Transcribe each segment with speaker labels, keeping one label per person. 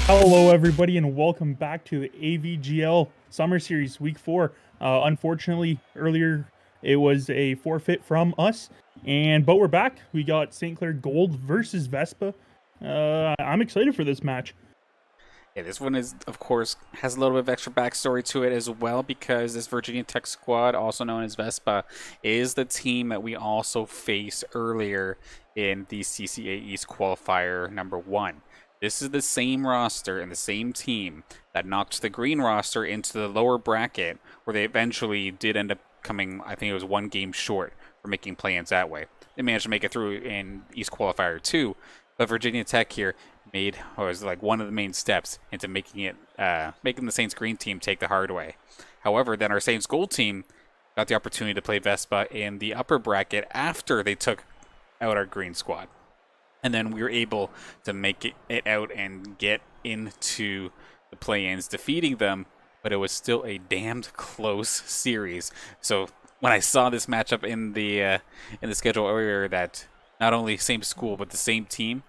Speaker 1: Hello, everybody, and welcome back to the AVGL Summer Series Week 4. Unfortunately, earlier it was a forfeit from us, but we're back. We got St. Clair Gold versus VESPA. I'm excited for this match.
Speaker 2: Yeah, this one is, of course, has a little bit of extra backstory to it as well because this Virginia Tech squad, also known as VESPA, is the team that we also faced earlier in the CCA East qualifier number 1. This is the same roster and the same team that knocked the green roster into the lower bracket, where they eventually did end up coming, I think it was one game short for making play-ins that way. They managed to make it through in East qualifier 2, but Virginia Tech here was like one of the main steps into making the Saints green team take the hard way. However, then our Saints gold team got the opportunity to play VESPA in the upper bracket after they took out our green squad. And then we were able to make it out and get into the play-ins, defeating them, but it was still a damned close series. So when I saw this matchup in the schedule earlier, that not only same school but the same team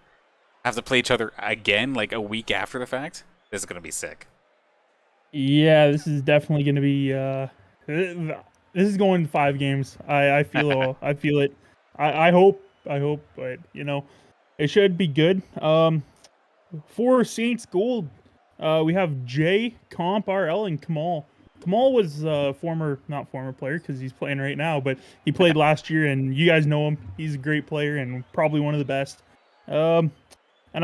Speaker 2: have to play each other again like a week after the fact, this is going to be sick.
Speaker 1: Yeah, this is definitely going to be. This is going 5 games. I feel. I feel it. I hope. But it should be good. For Saints Gold, we have Jay, Comp, RL, and Kamal. Kamal was not former player because he's playing right now, but he played last year, and you guys know him. He's a great player and probably one of the best. And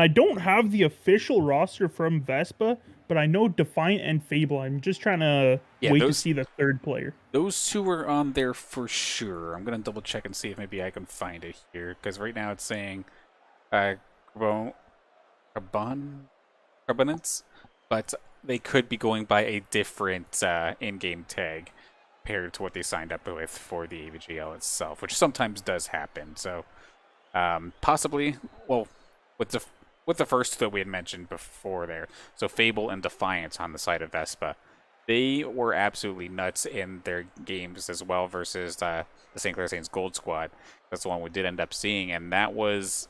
Speaker 1: I don't have the official roster from VESPA, but I know Defiant and Fable. I'm just trying to wait to see the third player.
Speaker 2: Those two are on there for sure. I'm going to double check and see if maybe I can find it here, because right now it's saying Carbonance, but they could be going by a different in-game tag compared to what they signed up with for the AVGL itself, which sometimes does happen. So possibly, well, with the first that we had mentioned before there, so Fable and Defiance on the side of VESPA, they were absolutely nuts in their games as well versus the St. Clair Saints Gold squad. That's the one we did end up seeing, and that was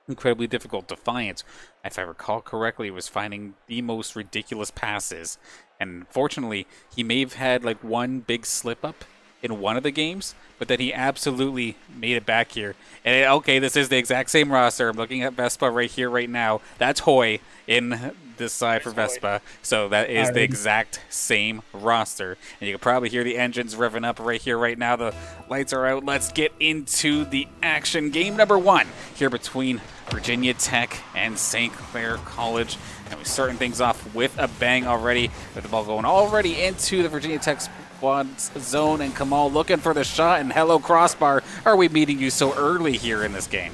Speaker 2: incredibly difficult. Defiance, if I recall correctly, was finding the most ridiculous passes, and fortunately, he may have had like one big slip up in one of the games, but then he absolutely made it back here. And okay, this is the exact same roster. I'm looking at VESPA right here, right now. That's Hoy in this side for VESPA. So that is the exact same roster. And you can probably hear the engines revving up right here, right now. The lights are out. Let's get into the action. Game number 1 here between Virginia Tech and St. Clair College. And we're starting things off with a bang already, with the ball going already into the Virginia Tech zone, and Kamal looking for the shot, and hello crossbar, are we meeting you so early here in this game?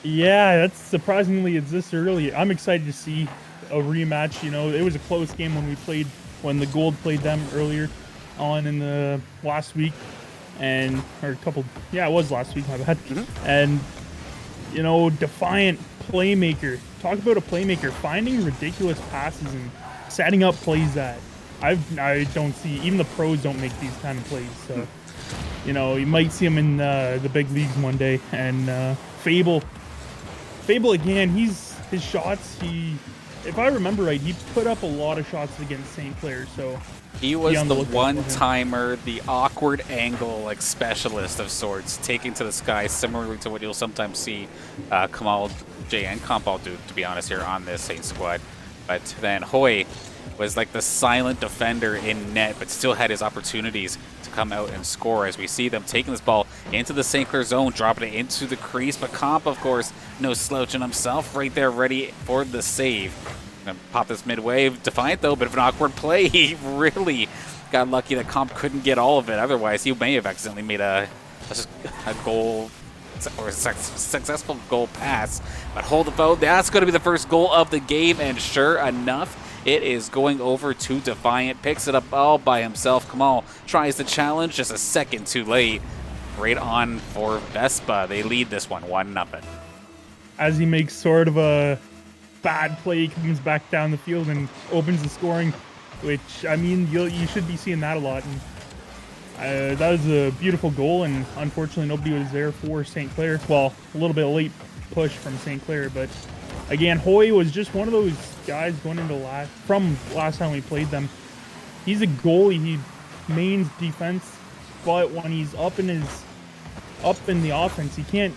Speaker 1: Yeah, that's surprisingly it's this early. I'm excited to see a rematch. It was a close game when the Gold played them earlier on in the last week, it was last week, my bad. And Defiant playmaker. Talk about a playmaker, finding ridiculous passes and setting up plays that I don't see. Even the pros don't make these kind of plays. So, you might see him in the big leagues one day. And Fable again. His shots. If I remember right, he put up a lot of shots against St. Clair. So
Speaker 2: he was the one-timer, the awkward angle like specialist of sorts, taking to the sky, similarly to what you'll sometimes see Kamal, Jay, and Compal do. To be honest, here on this Saints squad, but then Hoy was like the silent defender in net, but still had his opportunities to come out and score, as we see them taking this ball into the St. Clair zone, dropping it into the crease. But Comp, of course, no slouching himself, right there ready for the save. Gonna pop this midway. Defiant, though, bit of an awkward play. He really got lucky that Comp couldn't get all of it. Otherwise, he may have accidentally made a goal or a successful goal pass. But hold the phone. That's going to be the first goal of the game, and sure enough, it is going over to Defiant. Picks it up all by himself. Kamal tries the challenge, just a second too late. Right on for VESPA. They lead this one 1-0.
Speaker 1: As he makes sort of a bad play, he comes back down the field and opens the scoring, which, I mean, you should be seeing that a lot. And that was a beautiful goal, and unfortunately nobody was there for St. Clair. Well, a little bit late push from St. Clair, but again, Hoy was just one of those guys going into from last time we played them. He's a goalie. He mains defense, but when he's up in the offense, you can't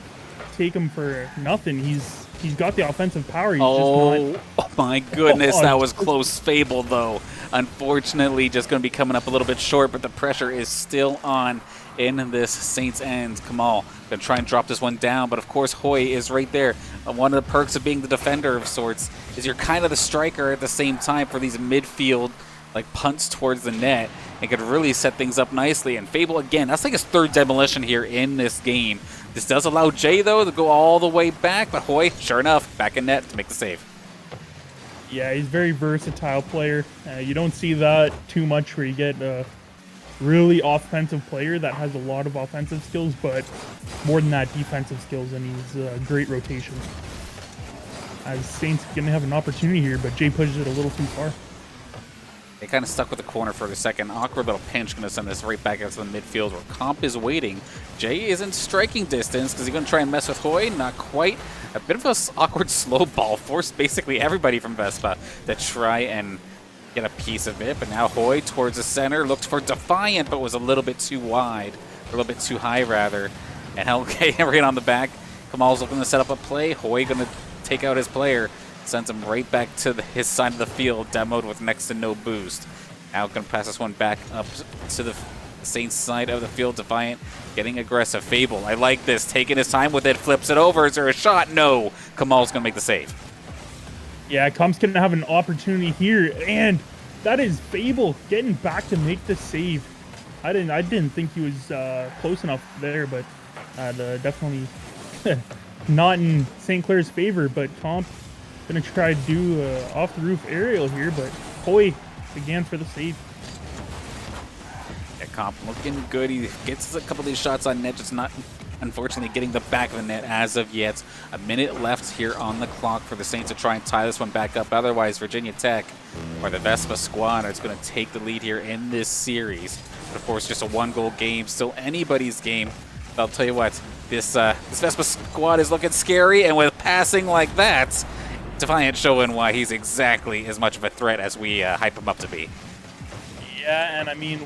Speaker 1: take him for nothing. He's got the offensive power. He's just not.
Speaker 2: Oh my goodness, that was close. Fable, though, unfortunately, just going to be coming up a little bit short, but the pressure is still on in this Saints end. Kamal going to try and drop this one down, but of course Hoy is right there. One of the perks of being the defender of sorts is you're kind of the striker at the same time for these midfield like punts towards the net. It could really set things up nicely. And Fable, again, that's like his third demolition here in this game. This does allow Jay, though, to go all the way back, but Hoy, sure enough, back in net to make the save.
Speaker 1: Yeah, he's a very versatile player. You don't see that too much where you get a really offensive player that has a lot of offensive skills, but more than that, defensive skills, and he's great rotation. As Saints going to have an opportunity here, but Jay pushes it a little too far.
Speaker 2: They kind of stuck with the corner for a second. Awkward little pinch, going to send this right back out to the midfield where Comp is waiting. Jay is in striking distance because he's going to try and mess with Hoy. Not quite. A bit of an awkward slow ball. Forced basically everybody from Vespa to try and get a piece of it. But now Hoy towards the center. Looked for Defiant, but was a little bit too wide. Or a little bit too high, rather. And LK right on the back. Kamal's looking to set up a play. Hoy going to take out his player. Sends him right back to his side of the field, demoed with next to no boost. Now going to pass this one back up to the Saints side of the field. Defiant getting aggressive. Fable, I like this. Taking his time with it, flips it over. Is there a shot? No. Kamal's going to make the save.
Speaker 1: Yeah, Comp's going to have an opportunity here, and that is Fable getting back to make the save. I didn't think he was close enough there, but definitely not in St. Clair's favor, but Comp gonna try to do off the roof aerial here, but Hoy again for the save.
Speaker 2: Yeah, Comp looking good. He gets a couple of these shots on net, just not unfortunately getting the back of the net as of yet. A minute left here on the clock for the Saints to try and tie this one back up. Otherwise, Virginia Tech or the Vespa squad is going to take the lead here in this series. But of course, just a one-goal game, still anybody's game. But I'll tell you what, this Vespa squad is looking scary, and with passing like that, Defiant showing why he's exactly as much of a threat as we hype him up to be.
Speaker 1: Yeah, and I mean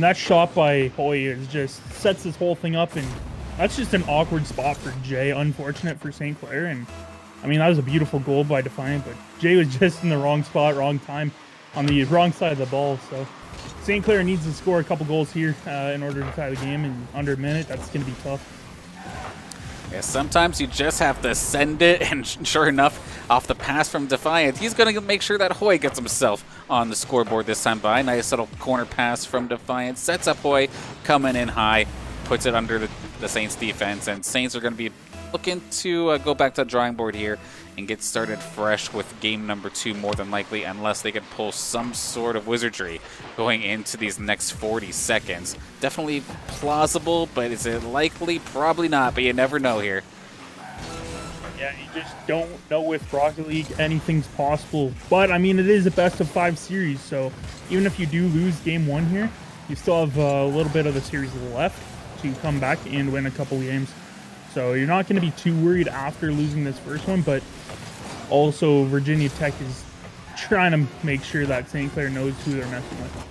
Speaker 1: that shot by Hoy is just sets this whole thing up, and that's just an awkward spot for Jay. Unfortunate for St. Clair, and I mean that was a beautiful goal by Defiant, but Jay was just in the wrong spot, wrong time, on the wrong side of the ball. So St. Clair needs to score a couple goals here in order to tie the game in under a minute. That's going to be tough.
Speaker 2: Yeah, sometimes you just have to send it, and sure enough, off the pass from Defiant, he's going to make sure that Hoy gets himself on the scoreboard this time by. Nice little corner pass from Defiant, sets up Hoy, coming in high, puts it under the Saints defense, and Saints are going to be looking to go back to the drawing board here and get started fresh with game number 2 more than likely, unless they can pull some sort of wizardry going into these next 40 seconds. Definitely plausible, but is it likely? Probably not, but you never know here.
Speaker 1: Yeah, you just don't know with Rocket League, anything's possible. But I mean, it is a best of 5 series, so even if you do lose game 1 here, you still have a little bit of the series left to come back and win a couple games. So you're not going to be too worried after losing this first one, but also Virginia Tech is trying to make sure that St. Clair knows who they're messing with.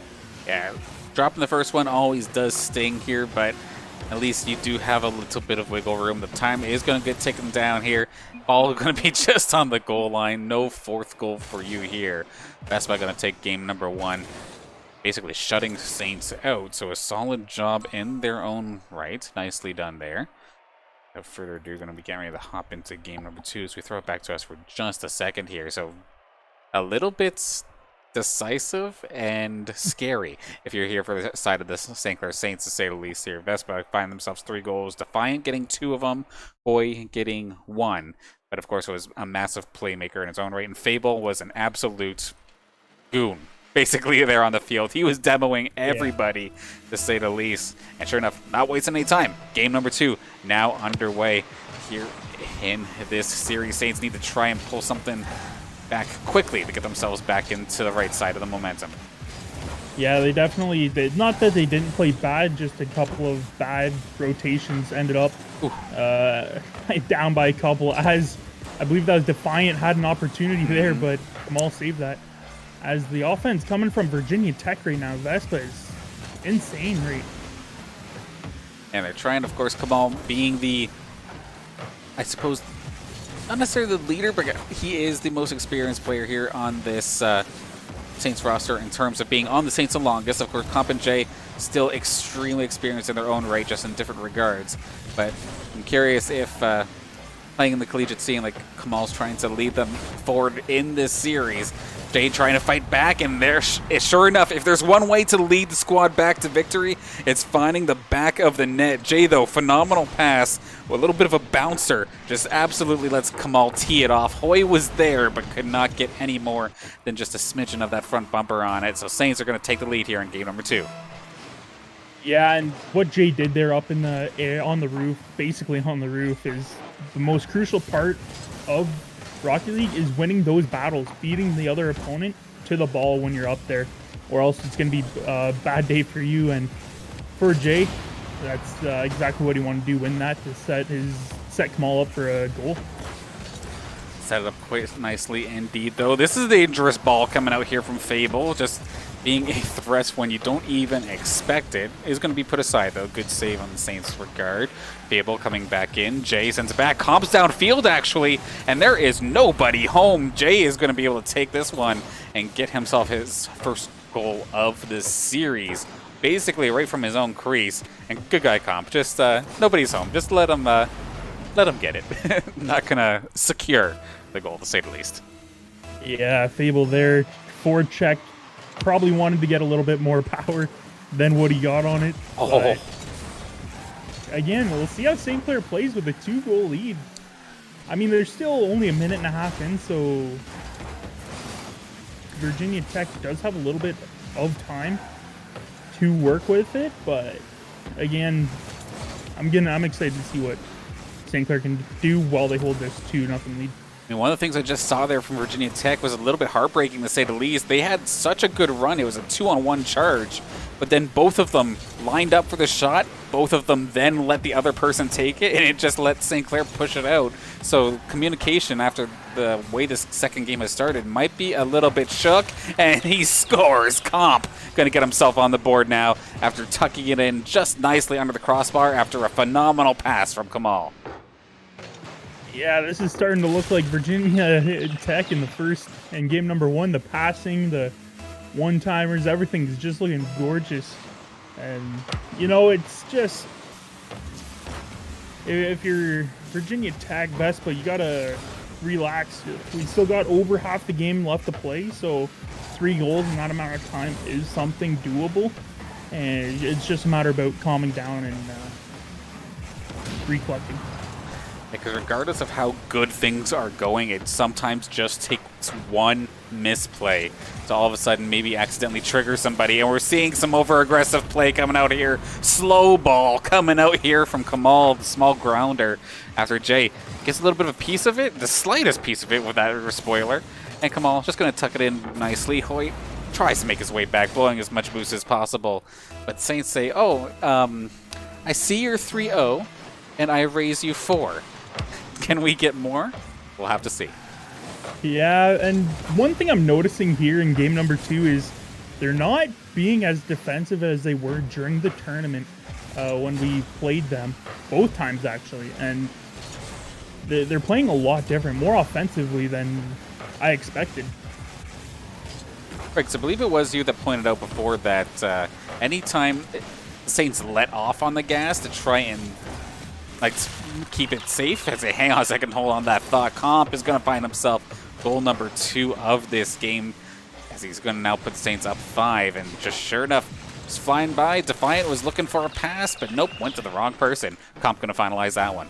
Speaker 2: Yeah, dropping the first one always does sting here, but at least you do have a little bit of wiggle room. The time is going to get taken down here. All going to be just on the goal line. No fourth goal for you here. Vespa going to take game number 1, basically shutting Saints out. So a solid job in their own right. Nicely done there. Without further ado, going to be getting ready to hop into game number 2 as we throw it back to us for just a second here. So a little bit decisive and scary if you're here for the side of the St. Clair Saints, to say the least here. Vespa find themselves 3 goals. Defiant getting 2 of them. Hoy getting 1. But of course, it was a massive playmaker in its own right. And Fable was an absolute goon, basically, there on the field. He was demoing everybody, to say the least. And sure enough, not wasting any time. Game number 2 now underway here in this series. Saints need to try and pull something back quickly to get themselves back into the right side of the momentum.
Speaker 1: Yeah, they definitely did. Not that they didn't play bad, just a couple of bad rotations ended up down by a couple. As I believe that was Defiant had an opportunity there, but Kamal saved that. As the offense coming from Virginia Tech right now, Vespa is insane right.
Speaker 2: And they're trying, of course, Kamal being the, I suppose, not necessarily the leader, but he is the most experienced player here on this Saints roster in terms of being on the Saints the longest. Of course, Comp and Jay still extremely experienced in their own right, just in different regards. But I'm curious if playing in the collegiate scene, like Kamal's trying to lead them forward in this series. Jay trying to fight back, and sure enough, if there's one way to lead the squad back to victory, it's finding the back of the net. Jay, though, phenomenal pass, with a little bit of a bouncer, just absolutely lets Kamal tee it off. Hoy was there, but could not get any more than just a smidgen of that front bumper on it. So Saints are going to take the lead here in game number 2.
Speaker 1: Yeah, and what Jay did there up in the air, on the roof, basically on the roof, is the most crucial part of Rocket League is winning those battles, beating the other opponent to the ball when you're up there, or else it's going to be a bad day for you. And for Jay, that's exactly what he wanted to do, win that to set Kamal up for a goal.
Speaker 2: Set it up quite nicely indeed, though. This is a dangerous ball coming out here from Fable, just being a threat when you don't even expect it. Is going to be put aside, though. Good save on the Saints' regard. Fable coming back in. Jay sends it back. Comp's downfield, actually, and there is nobody home. Jay is going to be able to take this one and get himself his first goal of this series, basically right from his own crease. And good guy, Comp. Just nobody's home. Just let him get it. Not going to secure the goal, to say the least.
Speaker 1: Yeah, Fable there. Forward check. Probably wanted to get a little bit more power than what he got on it.
Speaker 2: Oh.
Speaker 1: Again, we'll see how St. Clair plays with a 2-goal lead. I mean, there's still only a minute and a half in, so Virginia Tech does have a little bit of time to work with it, but again, I'm excited to see what St. Clair can do while they hold this 2-0 lead.
Speaker 2: I mean, one of the things I just saw there from Virginia Tech was a little bit heartbreaking, to say the least. They had such a good run. It was a 2-on-1 charge, but then both of them lined up for the shot. Both of them then let the other person take it, and it just let St. Clair push it out. So communication after the way this second game has started might be a little bit shook, and he scores. Comp going to get himself on the board now after tucking it in just nicely under the crossbar after a phenomenal pass from Kamal.
Speaker 1: Yeah, this is starting to look like Virginia Tech in game number 1. The passing, the one-timers, everything is just looking gorgeous. And, you know, it's just, if you're Virginia Tech, Vespa, you got to relax. We still got over half the game left to play, so 3 goals in that amount of time is something doable. And it's just a matter about calming down and recollecting.
Speaker 2: Because regardless of how good things are going, it sometimes just takes one misplay to all of a sudden maybe accidentally trigger somebody. And we're seeing some over-aggressive play coming out here. Slow ball coming out here from Kamal, the small grounder, after Jay gets a little bit of a piece of it, the slightest piece of it with that spoiler. And Kamal just going to tuck it in nicely. Hoyt tries to make his way back, blowing as much boost as possible. But Saints say, I see your 3-0, and I raise you 4. Can we get more? We'll have to see.
Speaker 1: Yeah, and one thing I'm noticing here in game number 2 is they're not being as defensive as they were during the tournament when we played them, both times actually, and they're playing a lot different, more offensively than I expected.
Speaker 2: Right, so I believe it was you that pointed out before that anytime the Saints let off on the gas to try and keep it safe, I say, hang on a second, hold on that thought. Comp is going to find himself goal number 2 of this game, as he's going to now put Saints up 5. And just sure enough, just flying by. Defiant was looking for a pass, but nope, went to the wrong person. Comp going to finalize that one.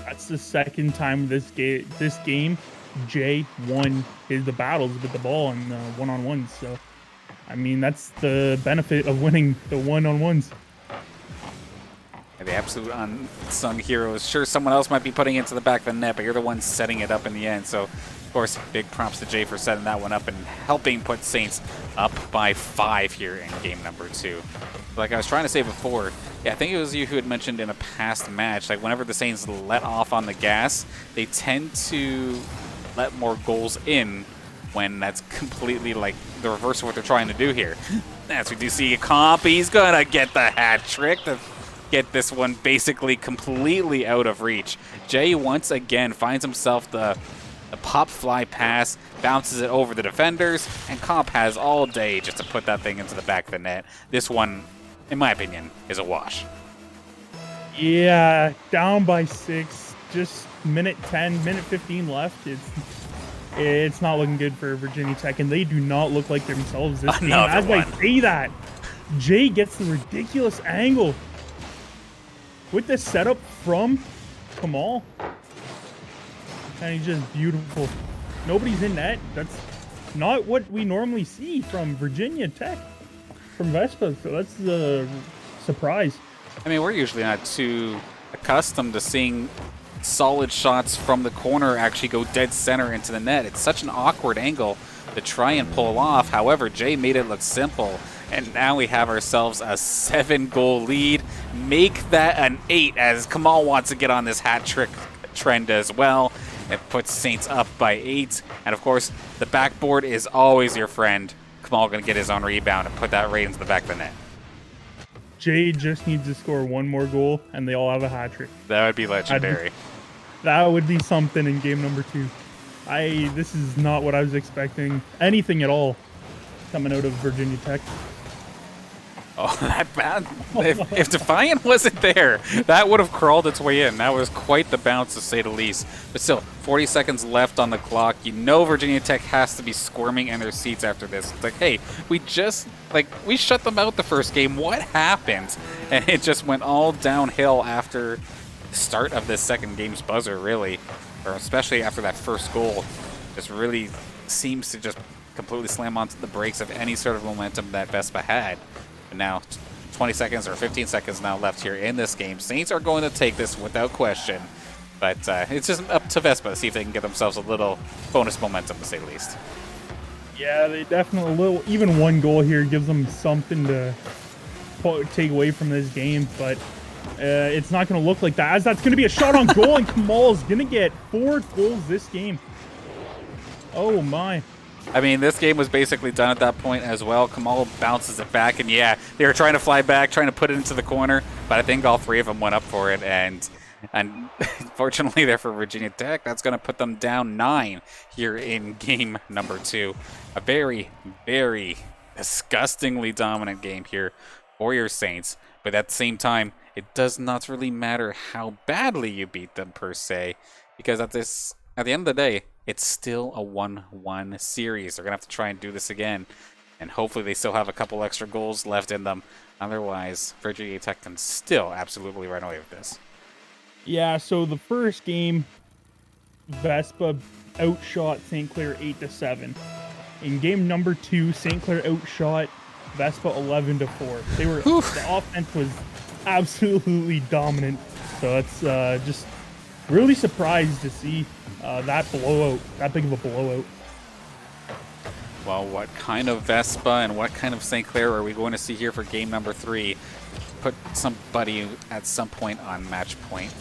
Speaker 1: That's the second time this game, Jay won the battles with the ball and one-on-ones. So, I mean, that's the benefit of winning the one-on-ones.
Speaker 2: The absolute unsung heroes. Sure, someone else might be putting it to the back of the net, but you're the one setting it up in the end. So, of course, big props to Jay for setting that one up and helping put Saints up by 5 here in game number 2. Like I was trying to say before, Yeah, I think it was you who had mentioned in a past match, like whenever the Saints let off on the gas, they tend to let more goals in when that's completely like the reverse of what they're trying to do here. As we do see a comp, he's gonna get the hat trick to get this one basically completely out of reach. Jay once again finds himself the pop fly pass, bounces it over the defenders, and Comp has all day just to put that thing into the back of the net. This one, in my opinion, is a wash.
Speaker 1: Yeah, down by 6, just minute 10, minute 15 left. It's not looking good for Virginia Tech, and they do not look like themselves this game. As I say that, Jay gets the ridiculous angle with the setup from Kamal. And he's just beautiful. Nobody's in net. That's not what we normally see from Virginia Tech, from VESPA. So that's the surprise.
Speaker 2: I mean, we're usually not too accustomed to seeing solid shots from the corner actually go dead center into the net. It's such an awkward angle to try and pull off. However, Jay made it look simple. And now we have ourselves a 7-goal lead. Make that an 8 as Kamal wants to get on this hat trick trend as well. It puts Saints up by 8. And of course, the backboard is always your friend. Kamal going to get his own rebound and put that right into the back of the net.
Speaker 1: Jay just needs to score one more goal, and they all have a hat trick.
Speaker 2: That would be legendary.
Speaker 1: That would be something in game number 2. This is not what I was expecting. Anything at all coming out of Virginia Tech.
Speaker 2: Oh, that bad. If Defiant wasn't there, that would have crawled its way in. That was quite the bounce, to say the least. But still, 40 seconds left on the clock. You know Virginia Tech has to be squirming in their seats after this. It's like, hey, we shut them out the first game. What happened? And it just went all downhill after the start of this second game's buzzer, really. Or especially after that first goal. Just really seems to just completely slam onto the brakes of any sort of momentum that VESPA had. And now 20 seconds or 15 seconds now left here in this game. Saints are going to take this without question. But it's just up to VESPA to see if they can get themselves a little bonus momentum, to say the least.
Speaker 1: Yeah, they definitely, even one goal here gives them something to take away from this game. But it's not going to look like that, as that's going to be a shot on goal, and Kamal's going to get 4 goals this game. Oh, my.
Speaker 2: I mean, this game was basically done at that point as well. Kamal bounces it back, and yeah, they were trying to fly back, trying to put it into the corner, but I think all 3 of them went up for it, and fortunately there for Virginia Tech, that's going to put them down 9 here in game number 2. A very, very disgustingly dominant game here for your Saints, but at the same time, it does not really matter how badly you beat them, per se, because at the end of the day, it's still a 1-1 series. They're going to have to try and do this again. And hopefully they still have a couple extra goals left in them. Otherwise, Virginia Tech can still absolutely run away with this.
Speaker 1: Yeah, so the first game, VESPA outshot St. Clair 8-7. In game number 2, St. Clair outshot VESPA 11-4. The offense was absolutely dominant. So that's just really surprised to see that blowout, that big of a blowout.
Speaker 2: Well, what kind of VESPA and what kind of St. Clair are we going to see here for game number 3? Put somebody at some point on match point.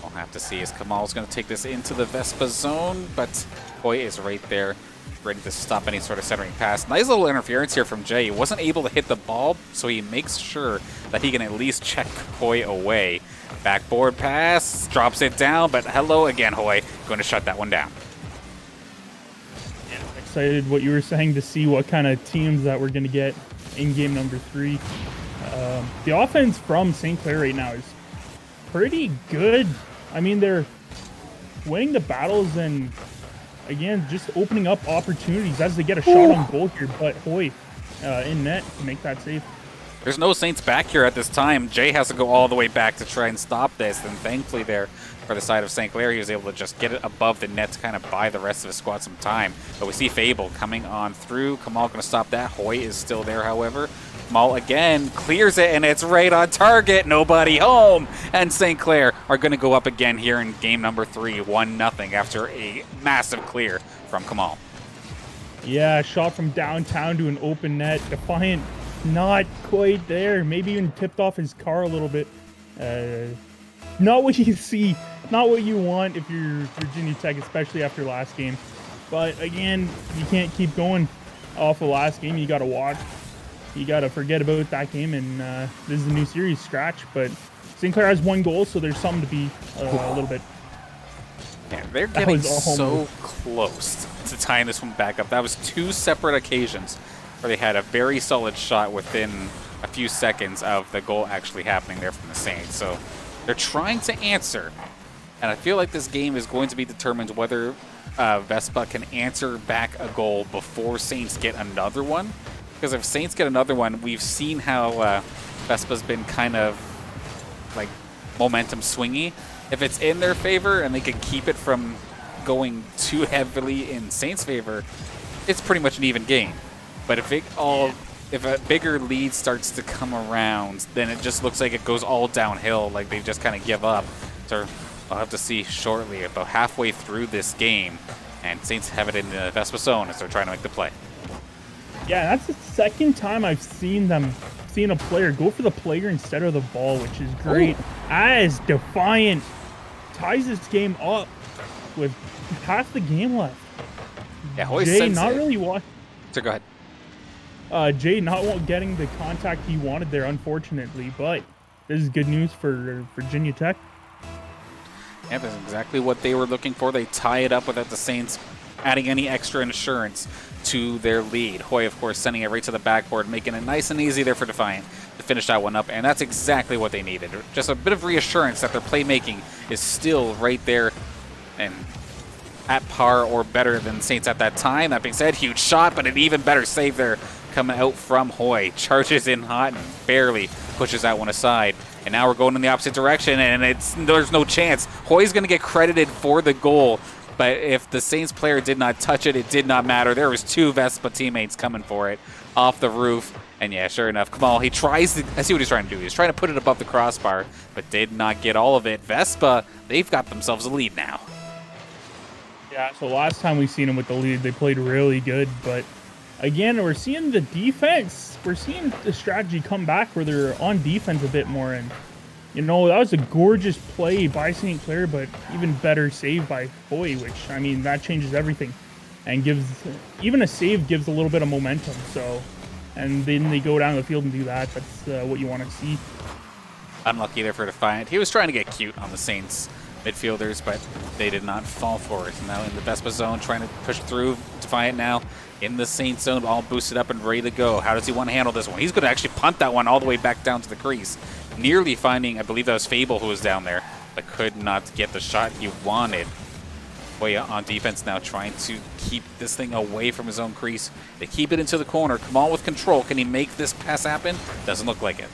Speaker 2: We'll have to see as Kamal's going to take this into the VESPA zone, but Hoy is right there, ready to stop any sort of centering pass. Nice little interference here from Jay. He wasn't able to hit the ball, so he makes sure that he can at least check Hoy away. Backboard pass, drops it down, but hello again, Hoy. Going to shut that one down.
Speaker 1: Yeah, excited what you were saying to see what kind of teams that we're going to get in game number 3. The offense from St. Clair right now is pretty good. I mean, they're winning the battles and, again, just opening up opportunities as they get a shot on goal here. But Hoy in net to make that save.
Speaker 2: There's no Saints back here at this time. Jay has to go all the way back to try and stop this. And thankfully there for the side of St. Clair, he was able to just get it above the net to kind of buy the rest of his squad some time. But we see Fable coming on through. Kamal going to stop that. Hoy is still there, however. Kamal again clears it, and it's right on target. Nobody home. And St. Clair are going to go up again here in game number 3, 1-0 after a massive clear from Kamal.
Speaker 1: Yeah, shot from downtown to an open net. Defiant not quite there. Maybe even tipped off his car a little bit. Not what you see, not what you want if you're Virginia Tech, especially after last game. But again, you can't keep going off the last game. You got to watch. You got to forget about that game, and this is a new series, scratch. But St. Clair has 1 goal, so there's something to be a little bit.
Speaker 2: Yeah, they're getting so close to tying this one back up. That was 2 separate occasions where they had a very solid shot within a few seconds of the goal actually happening there from the Saints. So they're trying to answer, and I feel like this game is going to be determined whether VESPA can answer back a goal before Saints get another one. Because if Saints get another one, we've seen how VESPA's been kind of like momentum swingy. If it's in their favor and they can keep it from going too heavily in Saints' favor, it's pretty much an even game. But if a bigger lead starts to come around, then it just looks like it goes all downhill, like they just kind of give up. So I'll have to see shortly, about halfway through this game, and Saints have it in the VESPA zone as they're trying to make the play.
Speaker 1: Yeah, that's the second time I've seen a player go for the player instead of the ball, which is great. Ooh. As Defiant ties this game up with half the game left.
Speaker 2: Yeah,
Speaker 1: Jay not really want.
Speaker 2: So go ahead.
Speaker 1: Jay not getting the contact he wanted there, unfortunately, but this is good news for Virginia Tech.
Speaker 2: Yeah, that's exactly what they were looking for. They tie it up without the Saints adding any extra insurance to their lead. Hoy, of course, sending it right to the backboard, making it nice and easy there for Defiant to finish that one up, and that's exactly what they needed. Just a bit of reassurance that their playmaking is still right there and at par or better than Saints at that time. That being said, huge shot, but an even better save there coming out from Hoy. Charges in hot and barely pushes that one aside. And now we're going in the opposite direction, and there's no chance. Hoy's going to get credited for the goal, but if the Saints player did not touch it, it did not matter. There was 2 VESPA teammates coming for it off the roof. And yeah, sure enough, Kamal, I see what he's trying to do. He's trying to put it above the crossbar, but did not get all of it. VESPA, they've got themselves a lead now.
Speaker 1: Yeah, so last time we seen them with the lead, they played really good. But again, we're seeing the defense. We're seeing the strategy come back where they're on defense a bit more. And, you know, that was a gorgeous play by St. Clair, but even better save by Hoy, which, I mean, that changes everything. And even a save gives a little bit of momentum. So, and then they go down the field and do that. That's what you want to see.
Speaker 2: Unlucky there for Defiant. He was trying to get cute on the Saints midfielders, but they did not fall for it. Now in the VESPA zone, trying to push through. Defiant now in the Saints zone, all boosted up and ready to go. How does he want to handle this one? He's going to actually punt that one all the way back down to the crease. Nearly finding, I believe that was Fable who was down there, but could not get the shot he wanted. Boy, on defense now, trying to keep this thing away from his own crease. They keep it into the corner. Kamal with control. Can he make this pass happen? Doesn't look like it.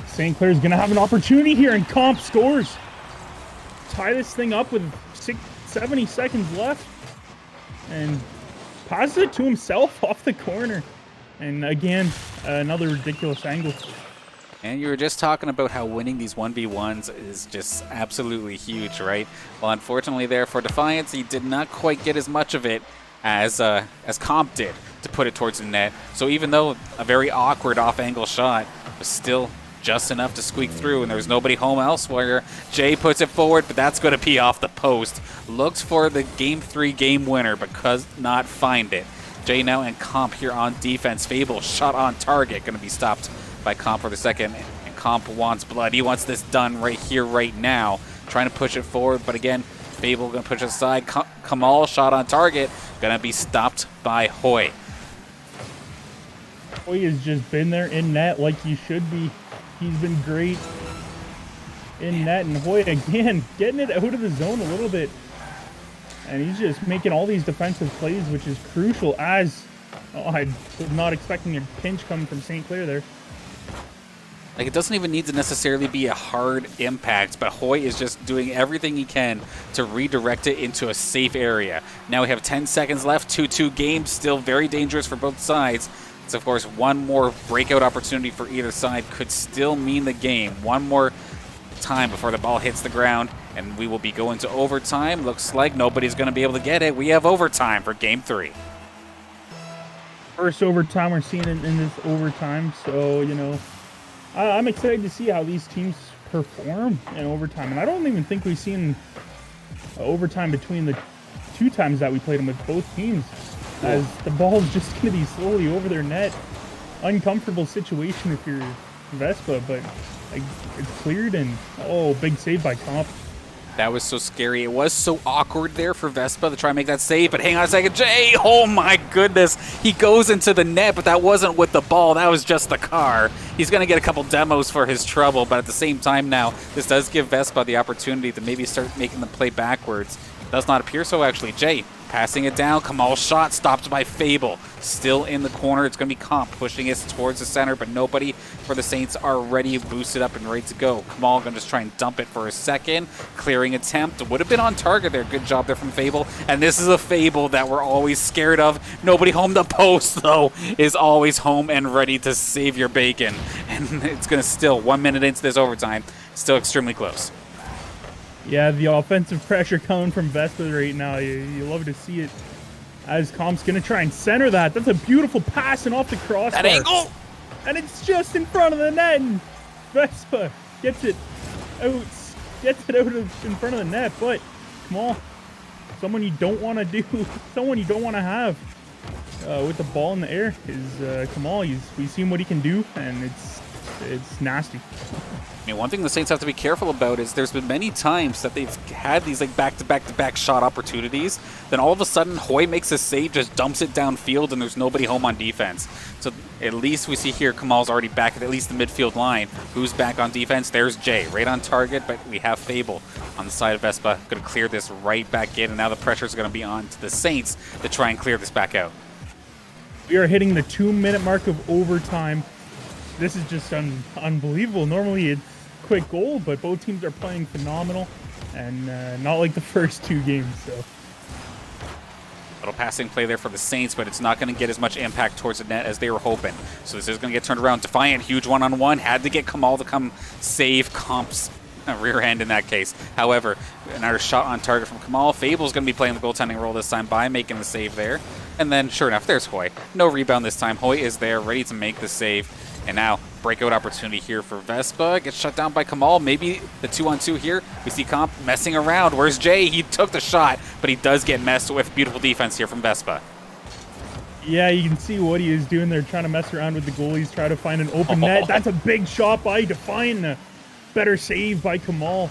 Speaker 1: St. Clair's going to have an opportunity here, and Comp scores. Tie this thing up with 70 seconds left. And passes it to himself off the corner. And again, another ridiculous angle.
Speaker 2: And you were just talking about how winning these 1v1s is just absolutely huge, right? Well, unfortunately there for Defiance, he did not quite get as much of it as Comp did to put it towards the net. So even though a very awkward off-angle shot was still just enough to squeak through, and there was nobody home elsewhere. Jay puts it forward, but that's going to be off the post. Looks for the Game 3 game winner, but could not find it. Jay now and Comp here on defense. Fable shot on target, going to be stopped by Comp for the second, and Comp wants blood. He wants this done right here, right now. Trying to push it forward, but again, Fable going to push it aside. Kamal shot on target, going to be stopped by Hoy.
Speaker 1: Hoy has just been there in net like he should be. He's been great in net, and Hoy again getting it out of the zone a little bit. And he's just making all these defensive plays, which is crucial as I was not expecting a pinch coming from St. Clair there.
Speaker 2: Like, it doesn't even need to necessarily be a hard impact, but Hoy is just doing everything he can to redirect it into a safe area. Now we have 10 seconds left, 2-2 game, still very dangerous for both sides. So of course, one more breakout opportunity for either side could still mean the game. One more time before the ball hits the ground, and we will be going to overtime. Looks like nobody's going to be able to get it. We have overtime for Game 3.
Speaker 1: first overtime we're seeing in this overtime. So, you know, I'm excited to see how these teams perform in overtime. And I don't even think we've seen overtime between the 2 times that we played them with both teams, as the ball is just going to be slowly over their net. Uncomfortable situation if you're VESPA, but it's cleared, and big save by Comp.
Speaker 2: That was so scary. It was so awkward there for VESPA to try and make that save, but hang on a second. Jay, oh my goodness. He goes into the net, but that wasn't with the ball. That was just the car. He's going to get a couple demos for his trouble, but at the same time now, this does give VESPA the opportunity to maybe start making them play backwards. Does not appear so, actually. Jay passing it down. Kamal's shot stopped by Fable. Still in the corner. It's going to be Comp pushing it towards the center, but nobody for the Saints already boosted up and ready to go. Kamal going to just try and dump it for a second. Clearing attempt. Would have been on target there. Good job there from Fable. And this is a Fable that we're always scared of. Nobody home. The post, though, is always home and ready to save your bacon. And it's going to still, 1 minute into this overtime, still extremely close.
Speaker 1: Yeah, the offensive pressure coming from VESPA right now. You love to see it. As Comp's going to try and center that. That's a beautiful pass and off the crossbar.
Speaker 2: That angle!
Speaker 1: And it's just in front of the net. And VESPA gets it out in front of the net. But, come on. Someone you don't want to do, someone you don't want to have with the ball in the air is Kamal. We've seen what he can do, and it's nasty.
Speaker 2: I mean, one thing the Saints have to be careful about is there's been many times that they've had these like back-to-back-to-back shot opportunities. Then all of a sudden, Hoy makes a save, just dumps it downfield, and there's nobody home on defense. So at least we see here Kamal's already back at least the midfield line. Who's back on defense? There's Jay, right on target, but we have Fable on the side of VESPA. Going to clear this right back in, and now the pressure is going to be on to the Saints to try and clear this back out.
Speaker 1: We are hitting the 2-minute mark of overtime. This is just unbelievable. Normally it's quick goal, but both teams are playing phenomenal, and not like the first 2 games. So
Speaker 2: little passing play there for the Saints, but it's not going to get as much impact towards the net as they were hoping. So this is going to get turned around. Defiant, huge one-on-one. Had to get Kamal to come save Comp's rear end in that case. However, another shot on target from Kamal. Fable's going to be playing the goaltending role this time by making the save there. And then, sure enough, there's Hoy. No rebound this time. Hoy is there, ready to make the save. And now, breakout opportunity here for VESPA. Gets shut down by Kamal. Maybe the 2-on-2 here. We see Comp messing around. Where's Jay? He took the shot, but he does get messed with. Beautiful defense here from VESPA.
Speaker 1: Yeah, you can see what he is doing there, trying to mess around with the goalies, try to find an open net. That's a big shot by Defiant. Better save by Kamal.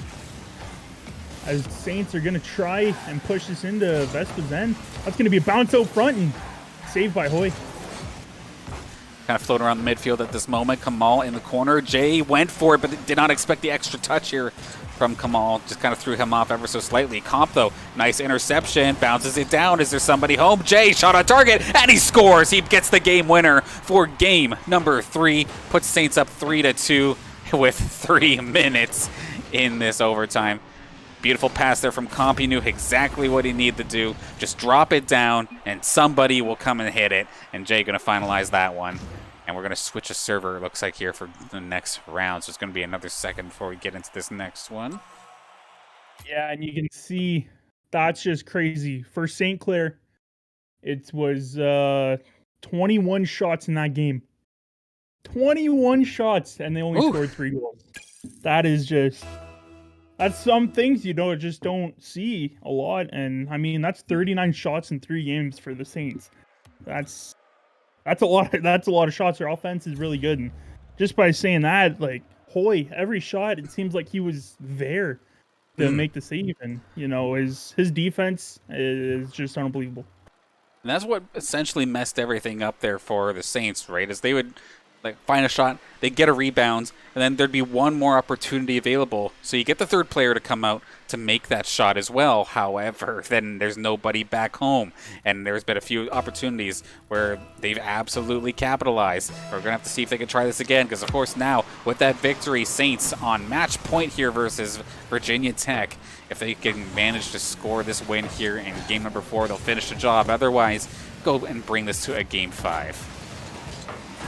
Speaker 1: As Saints are going to try and push this into VESPA's end. That's going to be a bounce out front and saved by Hoy.
Speaker 2: Kind of floating around the midfield at this moment. Kamal in the corner. Jay went for it, but did not expect the extra touch here from Kamal. Just kind of threw him off ever so slightly. Comp, though, nice interception. Bounces it down. Is there somebody home? Jay, shot on target, and he scores. He gets the game winner for game number 3. Puts Saints up 3-2 with 3 minutes in this overtime. Beautiful pass there from Comp. He knew exactly what he needed to do. Just drop it down, and somebody will come and hit it. And Jay going to finalize that one. And we're going to switch a server, it looks like, here for the next round. So it's going to be another second before we get into this next one.
Speaker 1: Yeah, and you can see that's just crazy. For St. Clair, it was 21 shots in that game. 21 shots, and they only scored 3 goals. That is just... That's some things you just don't see a lot. And, I mean, that's 39 shots in 3 games for the Saints. That's a lot of shots. Their offense is really good, and just by saying that, like Hoy, every shot it seems like he was there to make the save, and his defense is just unbelievable.
Speaker 2: And that's what essentially messed everything up there for the Saints, right? As they would find a shot, they'd get a rebound, and then there'd be one more opportunity available. So you get the third player to come out to make that shot as well. However, then there's nobody back home. And there's been a few opportunities where they've absolutely capitalized. We're going to have to see if they can try this again, because of course now, with that victory, Saints on match point here versus Virginia Tech. If they can manage to score this win here in game number 4, they'll finish the job. Otherwise, go and bring this to a game 5.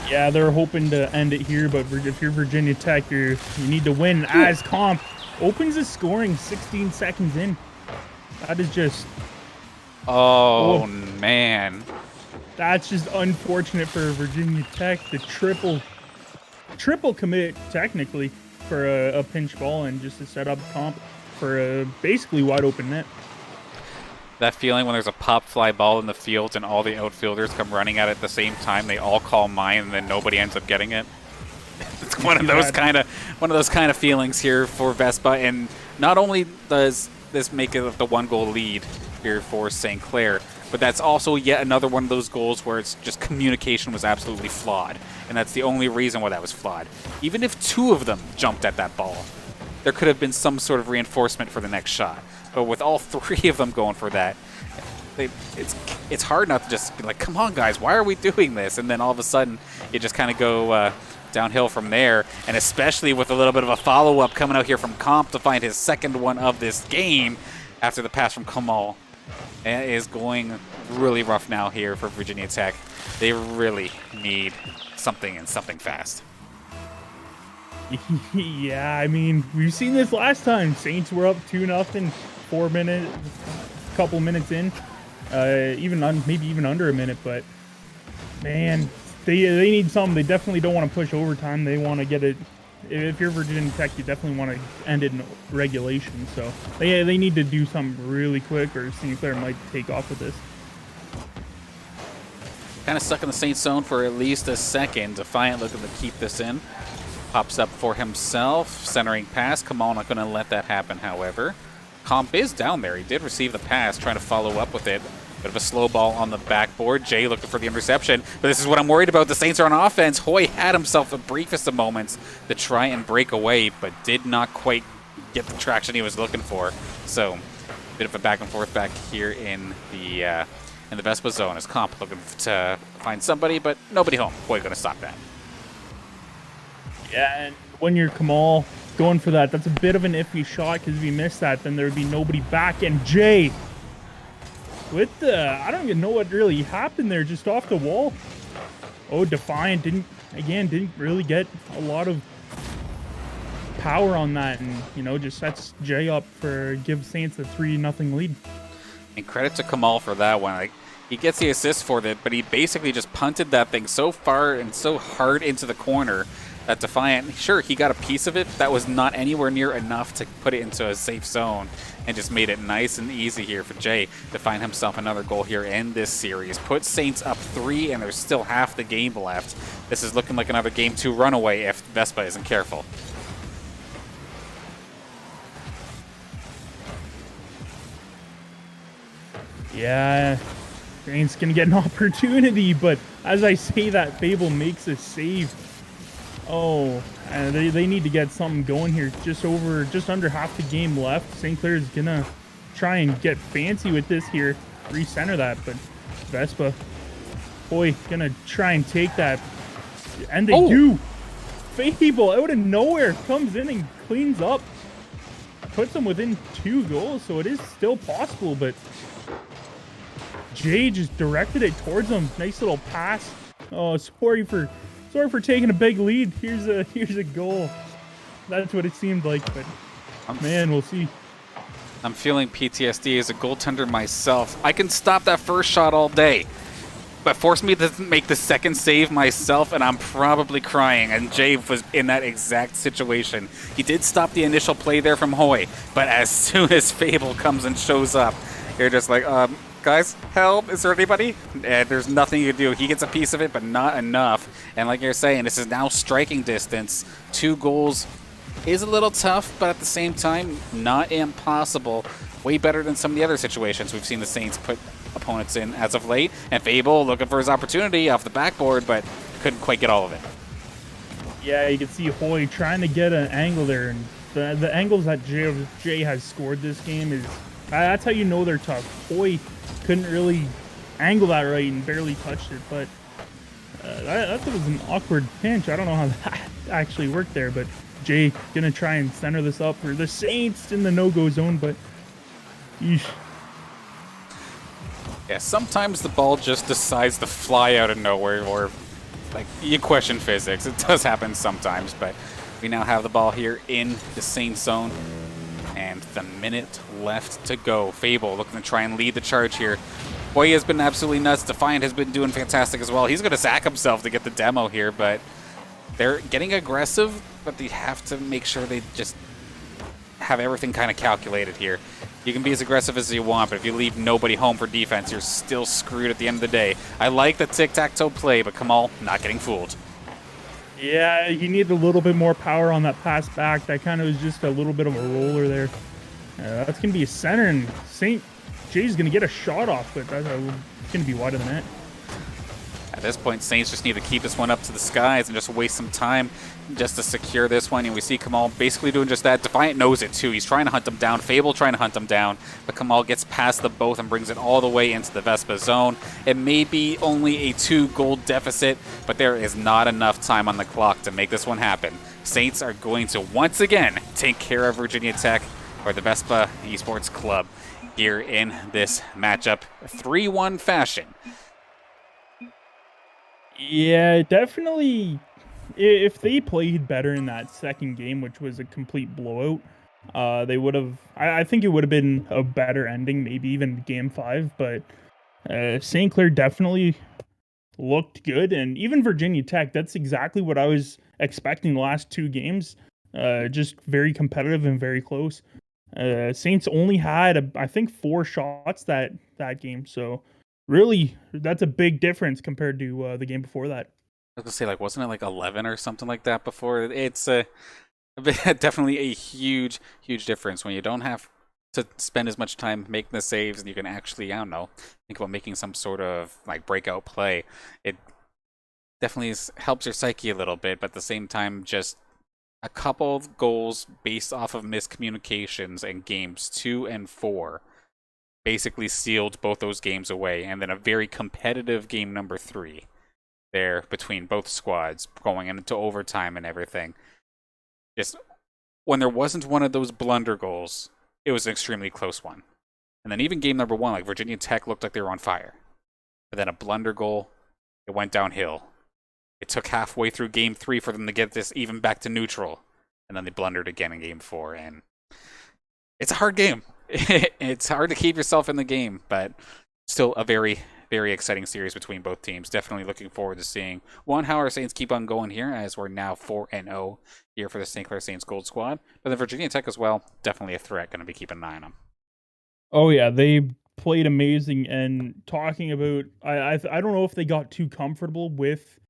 Speaker 1: Yeah, they're hoping to end it here, but if you're Virginia Tech, you need to win. As Comp opens his scoring 16 seconds in. That is just...
Speaker 2: Oh, man.
Speaker 1: That's just unfortunate for Virginia Tech. The triple commit technically for a pinch ball and just to set up comp for a basically wide open net.
Speaker 2: That feeling when there's a pop fly ball in the field and all the outfielders come running at it at the same time, they all call mine, and then nobody ends up getting it. It's one of those kind of feelings here for VESPA, and not only does this make it the 1-goal lead here for St. Clair, but that's also yet another one of those goals where it's just communication was absolutely flawed, and that's the only reason why that was flawed. Even if 2 of them jumped at that ball, there could have been some sort of reinforcement for the next shot. But with all 3 of them going for that, it's hard not to just be like, come on, guys, why are we doing this? And then all of a sudden, you just kind of go downhill from there. And especially with a little bit of a follow-up coming out here from Comp to find his second one of this game after the pass from Kamal. It is going really rough now here for Virginia Tech. They really need something and something fast.
Speaker 1: Yeah, I mean, we've seen this last time. Saints were up 2-0, 4 minutes, couple minutes in, maybe even under a minute. But man, they need something. They definitely don't want to push overtime. They want to get it. If you're Virginia Tech, you definitely want to end it in regulation. So they need to do something really quick, or St. Clair might take off with this.
Speaker 2: Kind of stuck in the Saints zone for at least a second. Defiant looking to keep this in. Pops up for himself, centering pass. Kamal not going to let that happen, however. Comp is down there. He did receive the pass, trying to follow up with it. Bit of a slow ball on the backboard. Jay looking for the interception, but this is what I'm worried about. The Saints are on offense. Hoy had himself the briefest of moments to try and break away, but did not quite get the traction he was looking for. So, bit of a back and forth back here in the VESPA zone as Comp looking to find somebody, but nobody home. Hoy going to stop that.
Speaker 1: Yeah, and when you're Kamal going for that, that's a bit of an iffy shot, because if you miss that, then there would be nobody back. And Jay, with I don't even know what really happened there, just off the wall. Oh, Defiant didn't really get a lot of power on that, and just sets Jay up for give Saints a 3-0 lead.
Speaker 2: And credit to Kamal for that one. Like, he gets the assist for it, but he basically just punted that thing so far and so hard into the corner that Defiant, sure, he got a piece of it. That was not anywhere near enough to put it into a safe zone, and just made it nice and easy here for Jay to find himself another goal here in this series. Put Saints up 3, and there's still half the game left. This is looking like another Game 2 runaway if VESPA isn't careful.
Speaker 1: Yeah, Saints gonna get an opportunity, but as I say that, Fable makes a save. Oh, and they need to get something going here. Just under half the game left. St. Clair is gonna try and get fancy with this here, recenter that, but VESPA, boy, gonna try and take that, and they do. Fable out of nowhere comes in and cleans up, puts them within 2 goals, so it is still possible. But Jay just directed it towards them. Nice little pass. Oh, sorry for taking a big lead. Here's a goal. That's what it seemed like, but man, we'll see.
Speaker 2: I'm feeling PTSD as a goaltender myself. I can stop that first shot all day, but force me to make the second save myself, and I'm probably crying. And Jay was in that exact situation. He did stop the initial play there from Hoy, but as soon as Fable comes and shows up, you're just like, guys, help, is there anybody? And there's nothing you can do. He gets a piece of it, but not enough. And like you're saying, this is now striking distance. 2 goals is a little tough, but at the same time, not impossible. Way better than some of the other situations we've seen the Saints put opponents in as of late. And Fable looking for his opportunity off the backboard, but couldn't quite get all of it.
Speaker 1: Yeah, you can see Hoy trying to get an angle there, and the angles that Jay has scored this game is, that's how you know they're tough. Hoy couldn't really angle that right and barely touched it, but that was an awkward pinch. I don't know how that actually worked there, but Jay gonna try and center this up for the Saints in the no-go zone, but yeesh.
Speaker 2: Yeah, sometimes the ball just decides to fly out of nowhere, or like you question physics. It does happen sometimes, but we now have the ball here in the Saints zone. And the minute left to go. Fable looking to try and lead the charge here Boy has been absolutely nuts. Defiant has been doing fantastic as well. He's going to sack himself to get the demo here, but they're getting aggressive, but they have to make sure they just have everything kind of calculated here. You can be as aggressive as you want, but if you leave nobody home for defense, you're still screwed at the end of the day. I like the tic-tac-toe play, but Kamal not getting fooled.
Speaker 1: Yeah, he needed a little bit more power on that pass back. That kind of was just a little bit of a roller there. That's going to be a center, and St. Jay's going to get a shot off, but that's going to be wide of the net.
Speaker 2: At this point, Saints just need to keep this one up to the skies and just waste some time just to secure this one. And we see Kamal basically doing just that. Defiant knows it too. He's trying to hunt him down. Fable trying to hunt him down. But Kamal gets past the both and brings it all the way into the VESPA zone. It may be only a 2 gold deficit, but there is not enough time on the clock to make this one happen. Saints are going to once again take care of Virginia Tech, or the VESPA Esports Club, here in this matchup. 3-1 fashion.
Speaker 1: Yeah, definitely. If they played better in that second game, which was a complete blowout, they would have. I think it would have been a better ending, maybe even game 5. But St. Clair definitely looked good, and even Virginia Tech. That's exactly what I was expecting the last 2 games. Just very competitive and very close. Saints only had, I think, 4 shots that game. So really, that's a big difference compared to the game before that.
Speaker 2: I was gonna say, like, wasn't it like 11 or something like that before? It's definitely a huge difference when you don't have to spend as much time making the saves, and you can actually, I don't know, think about making some sort of like breakout play. It definitely helps your psyche a little bit, but at the same time, just a couple of goals based off of miscommunications in games 2 and 4 basically sealed both those games away, and then a very competitive game number 3 there between both squads going into overtime and everything. Just when there wasn't one of those blunder goals, it was an extremely close one. And then even game number 1, like Virginia Tech looked like they were on fire. But then a blunder goal, it went downhill. It took halfway through game 3 for them to get this even back to neutral. And then they blundered again in game 4. And it's a hard game. It's hard to keep yourself in the game, but still a very exciting series between both teams. Definitely looking forward to seeing, one, how our Saints keep on going here, as we're now 4-0 here for the St. Clair Saints Gold Squad. But the Virginia Tech as well, definitely a threat. Going to be keeping an eye on them.
Speaker 1: Oh yeah, they played amazing. And talking about, I don't know if they got too comfortable with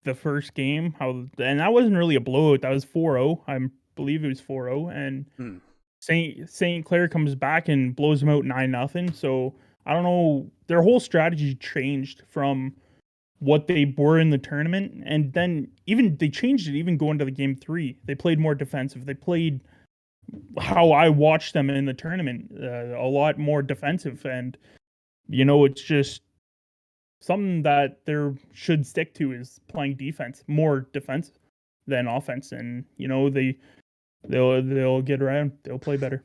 Speaker 1: the first game, and that wasn't really a blowout. That was 4-0. I believe it was 4-0, and St. Clair comes back and blows them out 9-0. So I don't know. Their whole strategy changed from what they were in the tournament, and then even they changed it. Even going to the game 3, they played more defensive. They played how I watched them in the tournament, a lot more defensive, and it's just something that they should stick to, is playing defense, more defense than offense, and they'll get around. They'll play better.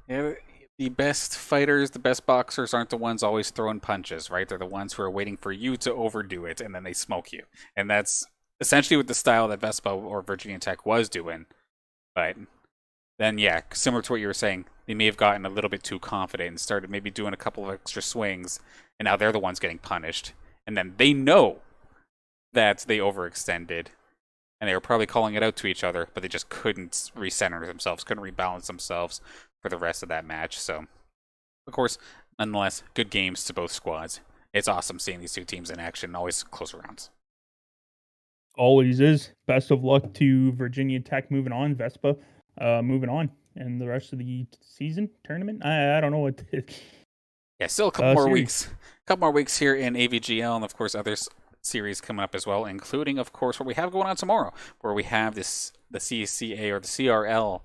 Speaker 2: Yeah, the best fighters, the best boxers aren't the ones always throwing punches, right? They're the ones who are waiting for you to overdo it, and then they smoke you. And that's essentially what the style that VESPA or Virginia Tech was doing. But then, yeah, similar to what you were saying, they may have gotten a little bit too confident and started maybe doing a couple of extra swings, and now they're the ones getting punished. And then they know that they overextended, and they were probably calling it out to each other, but they just couldn't recenter themselves, couldn't rebalance themselves for the rest of that match. So, of course, nonetheless, good games to both squads. It's awesome seeing these two teams in action, always close rounds.
Speaker 1: Always is. Best of luck to Virginia Tech moving on, VESPA moving on, and the rest of the season tournament. I don't know what.
Speaker 2: Yeah, still a couple more weeks. A couple more weeks here in AVGL, and of course other series coming up as well, including, of course, what we have going on tomorrow, where we have the CCA or the CRL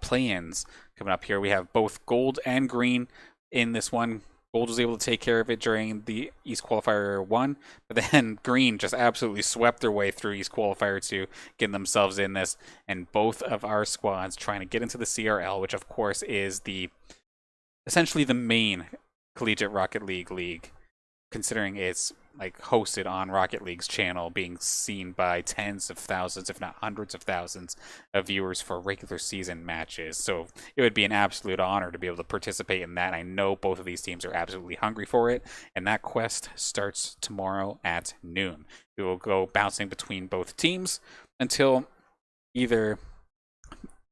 Speaker 2: play-ins coming up here. We have both gold and green in this one. Gold was able to take care of it during the East Qualifier 1, but then green just absolutely swept their way through East Qualifier 2, getting themselves in this, and both of our squads trying to get into the CRL, which of course is essentially the main Collegiate Rocket League. considering it's like hosted on Rocket League's channel, being seen by tens of thousands, if not hundreds of thousands, of viewers for regular season matches. So it would be an absolute honor to be able to participate in that. I know both of these teams are absolutely hungry for it, and that quest starts tomorrow at noon. We will go bouncing between both teams until either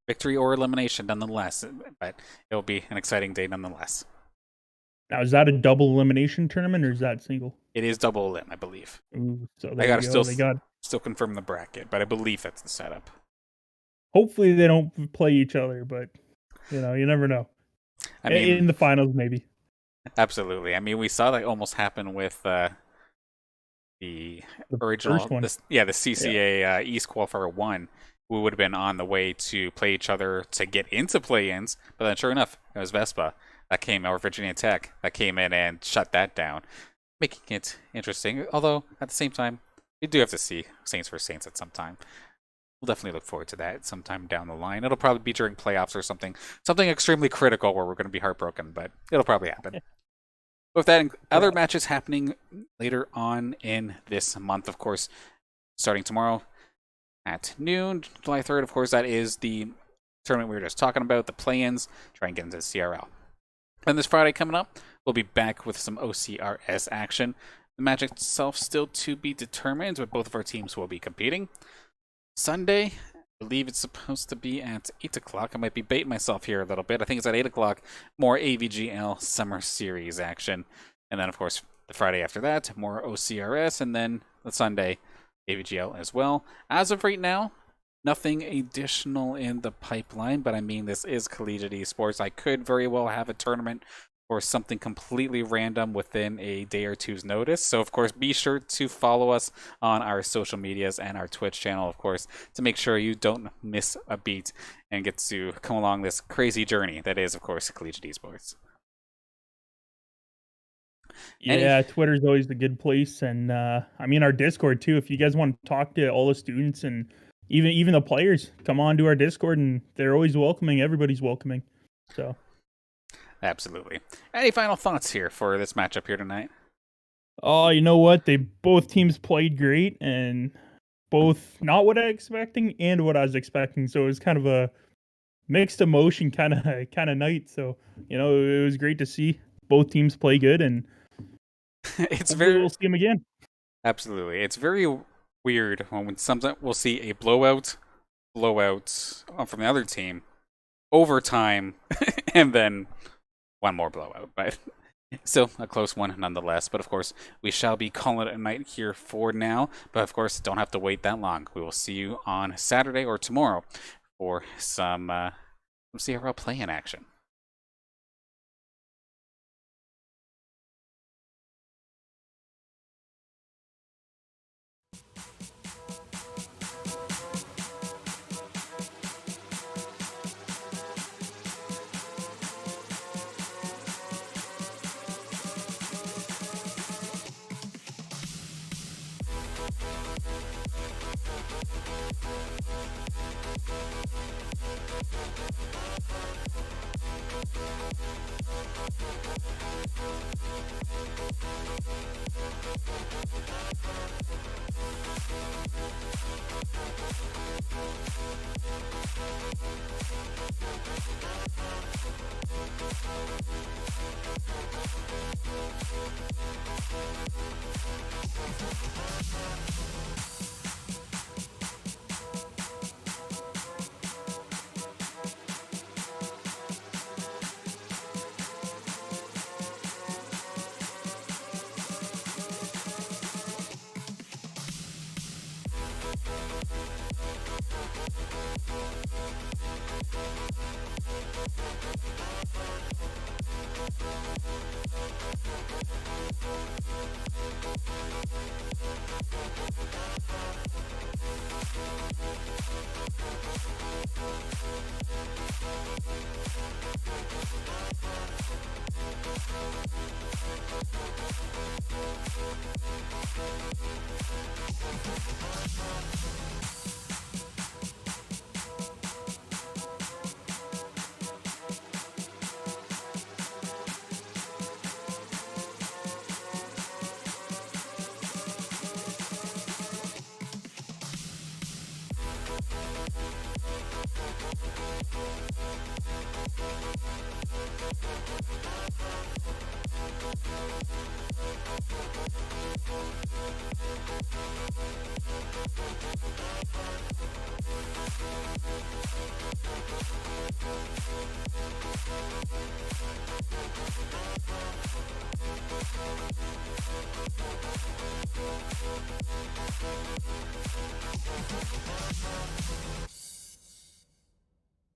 Speaker 2: victory or elimination, nonetheless. But it'll be an exciting day, nonetheless.
Speaker 1: Now, is that a double elimination tournament or is that single?
Speaker 2: It is double elim, I believe.
Speaker 1: Ooh, so
Speaker 2: I
Speaker 1: there
Speaker 2: gotta
Speaker 1: you go.
Speaker 2: still confirm the bracket, but I believe that's the setup.
Speaker 1: Hopefully they don't play each other, but you never know.
Speaker 2: I mean,
Speaker 1: in the finals, maybe.
Speaker 2: Absolutely. I mean, we saw that almost happen with the original,
Speaker 1: first one.
Speaker 2: the CCA East Qualifier 1. We would have been on the way to play each other to get into play-ins, but then sure enough, it was VESPA that came, or Virginia Tech, that came in and shut that down, making it interesting. Although, at the same time, we do have to see Saints for Saints at some time. We'll definitely look forward to that sometime down the line. It'll probably be during playoffs or something extremely critical where we're going to be heartbroken, but it'll probably happen. With that, other matches happening later on in this month, of course, starting tomorrow at noon, July 3rd, of course, that is the tournament we were just talking about, the play-ins, try and get into the CRL. And this Friday coming up, we'll be back with some OCRS action. The match itself still to be determined, but both of our teams will be competing. Sunday, I believe it's supposed to be at 8 o'clock. I might be baiting myself here a little bit. I think it's at 8 o'clock. More AVGL Summer Series action. And then, of course, the Friday after that, more OCRS. And then the Sunday, AVGL as well. As of right now, nothing additional in the pipeline. But, I mean, this is collegiate esports. I could very well have a tournament or something completely random within a day or two's notice. So, of course, be sure to follow us on our social medias and our Twitch channel, of course, to make sure you don't miss a beat and get to come along this crazy journey that is, of course, collegiate esports.
Speaker 1: Yeah, Twitter's always a good place. And, I mean, our Discord, too. If you guys want to talk to all the students and even the players, come on to our Discord, and they're always welcoming. Everybody's welcoming. So...
Speaker 2: Absolutely. Any final thoughts here for this matchup here tonight?
Speaker 1: Oh, you know what? Both teams played great, and both not what I was expecting and what I was expecting. So it was kind of a mixed emotion kind of night. So it was great to see both teams play good, and we'll see them again.
Speaker 2: Absolutely, it's very weird when sometimes we'll see a blowout from the other team, overtime, and then one more blowout, but still a close one nonetheless. But of course, we shall be calling it a night here for now. But of course, don't have to wait that long. We will see you on Saturday or tomorrow for some CRL play-in action.